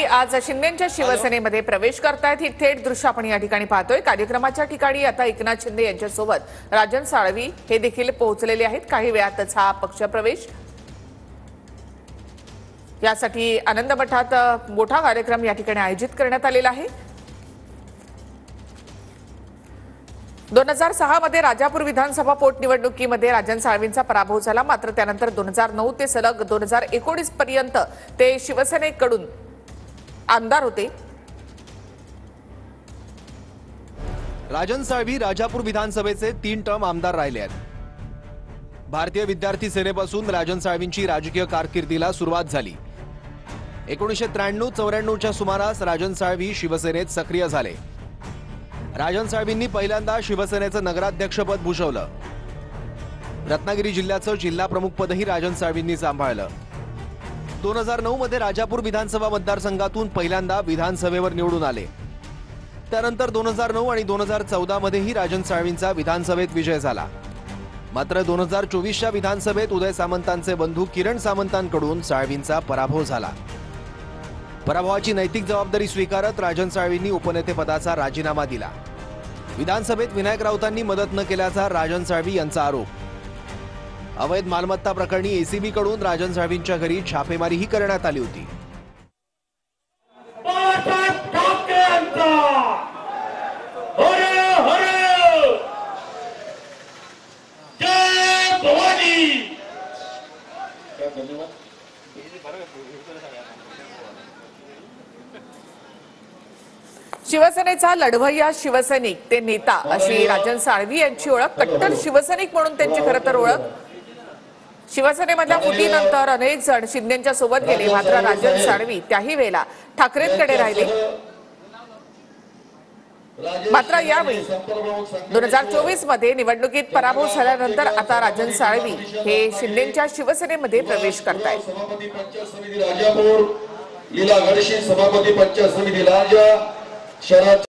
आज शिंदेच्या शिवसेनेमध्ये प्रवेश करतायत। ही थेट दृश्य आपण या ठिकाणी पाहतोय। कार्यक्रमाच्या ठिकाणी आता एकनाथ शिंदे यांच्यासोबत राजन साळवी हे देखील पोहोचलेले आहेत। काही वेळातच हा पक्षप्रवेश यासाठी आनंद मठात मोठा कार्यक्रम या ठिकाणी आयोजित करण्यात आलेला आहे। 2006 मध्ये राजापूर विधानसभा पोटनिवडणुकीमध्ये राजन साळवींचा पराभव झाला। मात्र त्यानंतर 2009 ते सलग 2019 पर्यंत ते शिवसेनेकडून आमदार होते। राजन साळवी राजापूर विधानसभेचे 3 टर्म आमदार राहिले आहेत। भारतीय विद्यार्थी सेनेपासून राजन साळवींची राजकीय कारकिर्दीला सुरुवात झाली। 1993-94 च्या सुमारास राजन साळवी शिवसेनेत सक्रिय झाले। राजन साळवींनी पहिल्यांदा शिवसेनेचं नगराध्यक्षपद भूषवलं। रत्नागिरी जिल्ह्याचं जिल्हा प्रमुखपदही राजन साळवींनी सांभाळलं। 2009 मध्ये राजापूर विधानसभा मतदारसंघातून पहिल्यांदा विधानसभेवर निवडून आले। त्यानंतर 2009 आणि 2014 मध्येही राजन साळवींचा विधानसभेत विजय झाला। मात्र 2024च्या विधानसभेत उदय सामंतांचे बंधू किरण सामंतांकडून साळवींचा पराभव झाला। पराभवाची नैतिक जबाबदारी स्वीकारत राजन साळवींनी उपनेतेपदाचा राजीनामा दिला। विधानसभेत विनायक राऊतांनी मदत न केल्याचा राजन साळवी यांचा आरोप। अवैध मालमत्ता प्रकरणी एसीबी कडून राजन साळवींच्या घरी छापेमारीही करण्यात आली होती। शिवसेनेचा लढवय्या शिवसैनिक ते नेता अशी राजन साळवी यांची ओळख। कट्टर शिवसैनिक म्हणून त्यांची खरं तर ओळख। शिवसेनेमधल्या फुटीनंतर अनेक जण शिंदेच्या सोबत गेले। मात्र राजन साळवी त्याही वेळेला ठाकरेंकडे राहिले। मात्र यावेळी 2024 मध्ये निवडणुकीत पराभव झाल्यानंतर आता राजन साळवी हे शिंदेच्या शिवसेनेमध्ये प्रवेश करतायत। सभापती पंचायत समिती राजापूर लीला गणेश सभापती पंचायत समिती लांजा शहरात